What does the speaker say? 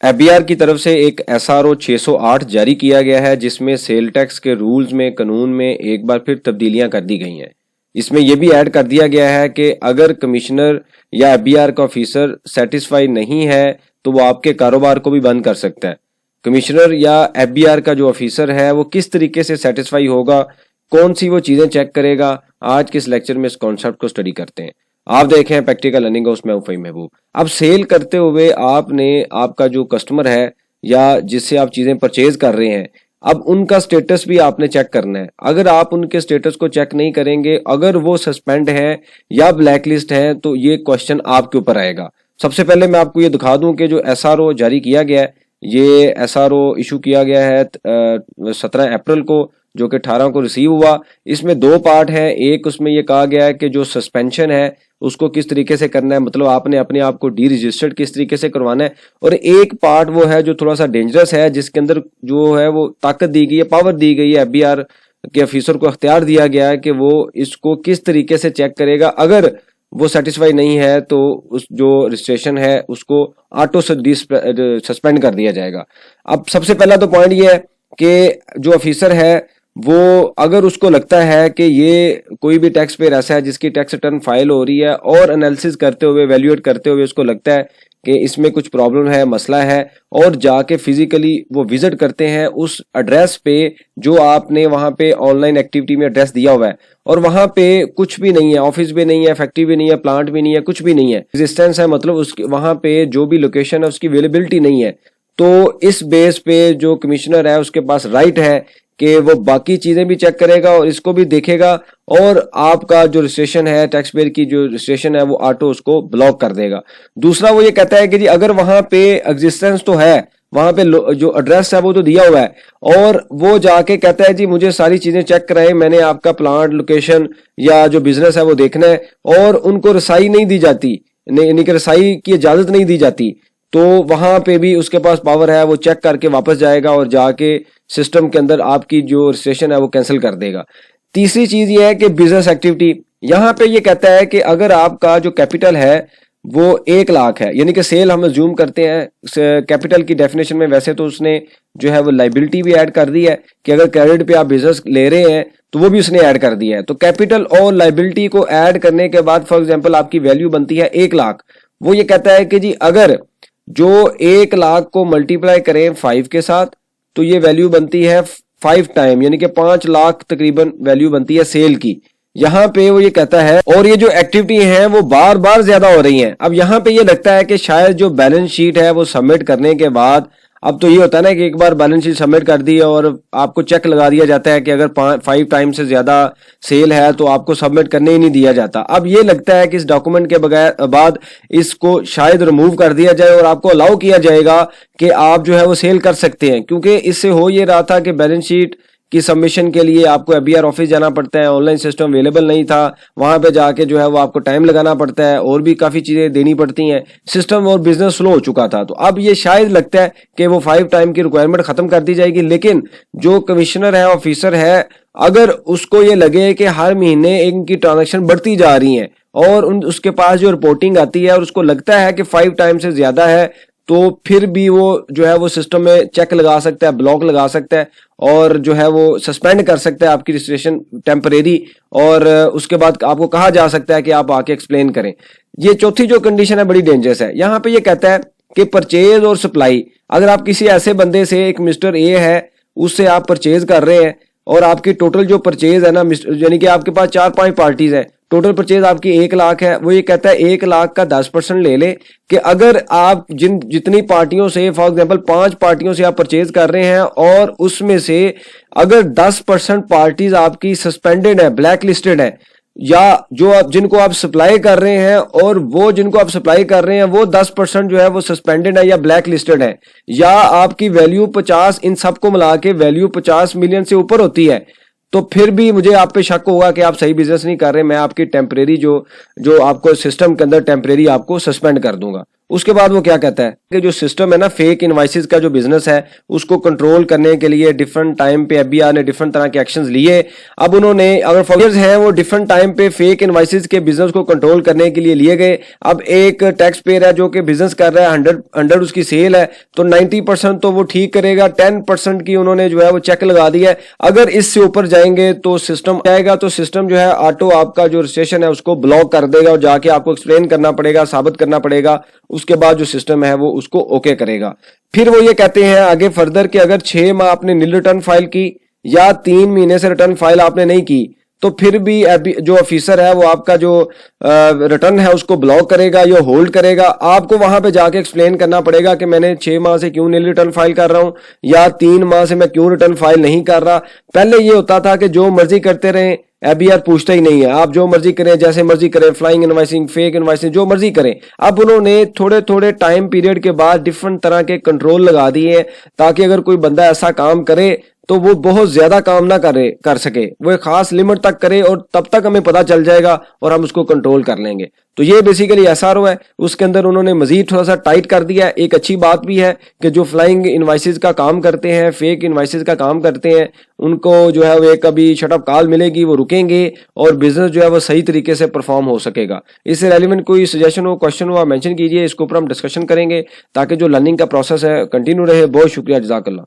FBR की तरफ से एक एसआरओ 608 जारी किया गया है, जिसमें सेल टैक्स के रूल्स में, कानून में एक बार फिर तब्दीलियां कर दी गई हैं। इसमें यह भी ऐड कर दिया गया है कि अगर कमिश्नर या एफबीआर का ऑफिसर सेटिस्फाई नहीं है तो वो आपके कारोबार को भी बंद कर सकता है। कमिश्नर या एफबीआर का जो ऑफिसर है वो किस तरीके से सेटिस्फाई होगा, कौन सी वो चीजें चेक करेगा, आज के इस लेक्चर में इस कॉन्सेप्ट को स्टडी करते हैं। आप देखें प्रैक्टिकल लर्निंग, उसमें हूं फ़हीम महबूब। अब सेल करते हुए आपने आपका जो कस्टमर है या जिससे आप चीजें परचेज कर रहे हैं, अब उनका स्टेटस भी आपने चेक करना है। अगर आप उनके स्टेटस को चेक नहीं करेंगे, अगर वो सस्पेंड है या ब्लैक लिस्ट है, तो ये क्वेश्चन आपके ऊपर आएगा। सबसे पहले मैं आपको ये दिखा दूं कि जो एसआरओ जारी किया गया है, ये एसआरओ इशू किया गया है 17 अप्रैल को, जो कि 18 को रिसीव हुआ। इसमें दो पार्ट है। एक उसमें ये कहा गया है कि जो सस्पेंशन है उसको किस तरीके से करना है, मतलब आपने अपने आप को डी रजिस्टर्ड किस तरीके से करवाना है। और एक पार्ट वो है जो थोड़ा सा डेंजरस है, जिसके अंदर जो है वो ताकत दी गई है, पावर दी गई है, एफबीआर के ऑफिसर को अख्तियार दिया गया है कि वो इसको किस तरीके से चेक करेगा। अगर वो सेटिस्फाई नहीं है तो उस जो रजिस्ट्रेशन है उसको ऑटो सस्पेंड कर दिया जाएगा। अब सबसे पहला तो पॉइंट ये है कि जो ऑफिसर है वो अगर उसको लगता है कि ये कोई भी टैक्स पेयर ऐसा है जिसकी टैक्स रिटर्न फाइल हो रही है और एनालिसिस करते हुए, वैल्यूएट करते हुए उसको लगता है कि इसमें कुछ प्रॉब्लम है, मसला है, और जाके फिजिकली वो विजिट करते हैं उस एड्रेस पे जो आपने वहां पे ऑनलाइन एक्टिविटी में एड्रेस दिया हुआ है, और वहां पे कुछ भी नहीं है, ऑफिस भी नहीं है, फैक्ट्री भी नहीं है, प्लांट भी नहीं है, कुछ भी नहीं है, रेजिस्टेंस है, मतलब उसके वहां पे जो भी लोकेशन है उसकी अवेलेबिलिटी नहीं है, तो इस बेस पे जो कमिश्नर है उसके पास राइट है कि वो बाकी चीजें भी चेक करेगा और इसको भी देखेगा, और आपका जो रजिस्ट्रेशन है, टैक्स पेयर की जो रजिस्ट्रेशन है, वो ऑटो उसको ब्लॉक कर देगा। दूसरा वो ये कहता है कि जी अगर वहां पे एग्जिस्टेंस तो है, वहां पे जो एड्रेस है वो तो दिया हुआ है, और वो जाके कहता है जी मुझे सारी चीजें चेक कराएं, मैंने आपका प्लांट, लोकेशन या जो बिजनेस है वो देखना है, और उनको रसाई नहीं दी जाती, यानी कि रसाई की इजाजत नहीं दी जाती, तो वहां पे भी उसके पास पावर है, वो चेक करके वापस जाएगा और जाके सिस्टम के अंदर आपकी जो रजिस्ट्रेशन है वो कैंसिल कर देगा। तीसरी चीज ये है कि बिजनेस एक्टिविटी, यहाँ पे ये कहता है कि अगर आपका जो कैपिटल है वो 1 लाख है, यानी कि सेल हम अज्यूम करते हैं कैपिटल की डेफिनेशन में, वैसे तो उसने जो है वो लाइबिलिटी भी ऐड कर दी है कि अगर क्रेडिट पे आप बिजनेस ले रहे हैं तो वो भी उसने ऐड कर दिया है। तो कैपिटल और लाइबिलिटी को ऐड करने के बाद फॉर एग्जाम्पल आपकी वैल्यू बनती है 1 लाख। वो ये कहता है कि जी अगर जो 1 लाख को मल्टीप्लाई करें 5 के साथ तो ये वैल्यू बनती है 5 टाइम, यानी कि 5 लाख तकरीबन वैल्यू बनती है सेल की। यहाँ पे वो ये कहता है, और ये जो एक्टिविटी है वो बार बार ज्यादा हो रही हैं। अब यहाँ पे ये लगता है कि शायद जो बैलेंस शीट है वो सबमिट करने के बाद, अब तो ये होता है ना कि एक बार बैलेंस शीट सबमिट कर दी और आपको चेक लगा दिया जाता है कि अगर 5 टाइम से ज्यादा सेल है तो आपको सबमिट करने ही नहीं दिया जाता। अब ये लगता है कि इस डॉक्यूमेंट के बाद इसको शायद रिमूव कर दिया जाए और आपको अलाउ किया जाएगा कि आप जो है वो सेल कर सकते हैं, क्योंकि इससे हो ये रहा था कि बैलेंस शीट की सबमिशन के लिए आपको एफबीआर ऑफिस जाना पड़ता है, ऑनलाइन सिस्टम अवेलेबल नहीं था, वहां पे जाके जो है वो आपको टाइम लगाना पड़ता है और भी काफी चीजें देनी पड़ती हैं, सिस्टम और बिजनेस स्लो हो चुका था। तो अब ये शायद लगता है कि वो 5 टाइम की रिक्वायरमेंट खत्म कर दी जाएगी, लेकिन जो कमिश्नर है, ऑफिसर है, अगर उसको ये लगे कि हर महीने इनकी ट्रांजेक्शन बढ़ती जा रही है और उसके पास जो रिपोर्टिंग आती है और उसको लगता है कि 5 टाइम से ज्यादा है, तो फिर भी वो जो है वो सिस्टम में चेक लगा सकता है, ब्लॉक लगा सकता है, और जो है वो सस्पेंड कर सकता है आपकी रजिस्ट्रेशन टेम्परेरी, और उसके बाद आपको कहा जा सकता है कि आप आके एक्सप्लेन करें। ये चौथी जो कंडीशन है बड़ी डेंजरस है। यहाँ पे ये कहता है कि परचेज और सप्लाई, अगर आप किसी ऐसे बंदे से, एक मिस्टर ए है, उससे आप परचेज कर रहे हैं और आपकी टोटल जो परचेज है ना, यानी कि आपके पास 4-5 पार्टीज है, टोटल परचेज आपकी 1 लाख है, वो ये कहता है 1 लाख का 10% ले ले कि अगर आप जितनी पार्टियों से, फॉर एग्जांपल 5 पार्टियों से आप परचेज कर रहे हैं और उसमें से अगर 10% पार्टीज आपकी सस्पेंडेड है, ब्लैक लिस्टेड है, या जो जिनको आप सप्लाई कर रहे हैं और वो जिनको आप सप्लाई कर रहे हैं वो 10% जो है वो सस्पेंडेड है या ब्लैक लिस्टेड है, या आपकी वैल्यू 50, इन सबको मिला के वैल्यू 50 मिलियन से ऊपर होती है, तो फिर भी मुझे आप पे शक होगा कि आप सही बिजनेस नहीं कर रहे, मैं आपकी टेम्परेरी जो जो आपको सिस्टम के अंदर टेम्परेरी आपको सस्पेंड कर दूंगा। उसके बाद वो क्या कहता है कि जो सिस्टम है ना फेक इनवाइसेस का जो बिजनेस है उसको कंट्रोल करने के लिए डिफरेंट टाइम पे एफबीआर ने डिफरेंट तरह के एक्शंस लिए। अब उन्होंने अगर फॉलोअर्स हैं वो डिफरेंट टाइम पे फेक इनवाइसेस के बिजनेस को कंट्रोल करने के लिए लिए गए। अब एक टैक्स पेयर है जो कि बिजनेस कर रहा है 100 उसकी सेल है तो 90% तो वो ठीक करेगा, 10% की उन्होंने जो है वो चेक लगा दिया है। अगर इससे ऊपर जाएंगे तो सिस्टम आएगा, तो सिस्टम जो है ऑटो आपका जो रजिस्ट्रेशन है उसको ब्लॉक कर देगा और जाके आपको एक्सप्लेन करना पड़ेगा, साबित करना पड़ेगा। उसके बाद जो सिस्टम है वो उसको ओके करेगा। फिर वो ये कहते हैं आगे फर्दर कि अगर 6 माह आपने नील रिटर्न फाइल की या 3 महीने से रिटर्न फाइल आपने नहीं की तो फिर भी जो ऑफिसर है वो आपका जो रिटर्न है उसको ब्लॉक करेगा या होल्ड करेगा। आपको वहां पे जाके एक्सप्लेन करना पड़ेगा कि मैंने 6 माह से क्यों नील रिटर्न फाइल कर रहा हूं या 3 माह से मैं क्यों रिटर्न फाइल नहीं कर रहा। पहले ये होता था कि जो मर्जी करते रहे, एबीआर पूछता ही नहीं है, आप जो मर्जी करें, जैसे मर्जी करें, फ्लाइंग इनवाइसिंग, फेक इनवाइसिंग, जो मर्जी करें। अब उन्होंने थोड़े थोड़े टाइम पीरियड के बाद डिफरेंट तरह के कंट्रोल लगा दिए हैं ताकि अगर कोई बंदा ऐसा काम करे तो वो बहुत ज्यादा काम ना कर सके, वो एक खास लिमिट तक करे और तब तक हमें पता चल जाएगा और हम उसको कंट्रोल कर लेंगे। तो ये बेसिकली एसआरओ है, उसके अंदर उन्होंने मजीद थोड़ा सा टाइट कर दिया है। एक अच्छी बात भी है कि जो फ्लाइंग इनवाइसेस का काम करते हैं, फेक इनवाइसेस का काम करते हैं, उनको जो है वो एक अभी शटअप कॉल मिलेगी, वो रुकेंगे और बिजनेस जो है वो सही तरीके से परफॉर्म हो सकेगा। इससे रेलिवेंट कोई सजेशन हो, क्वेश्चन हो, आप मेंशन कीजिए, इसके ऊपर हम डिस्कशन करेंगे ताकि जो लर्निंग का प्रोसेस है कंटिन्यू रहे। बहुत शुक्रिया, जज़ाकल्लाह।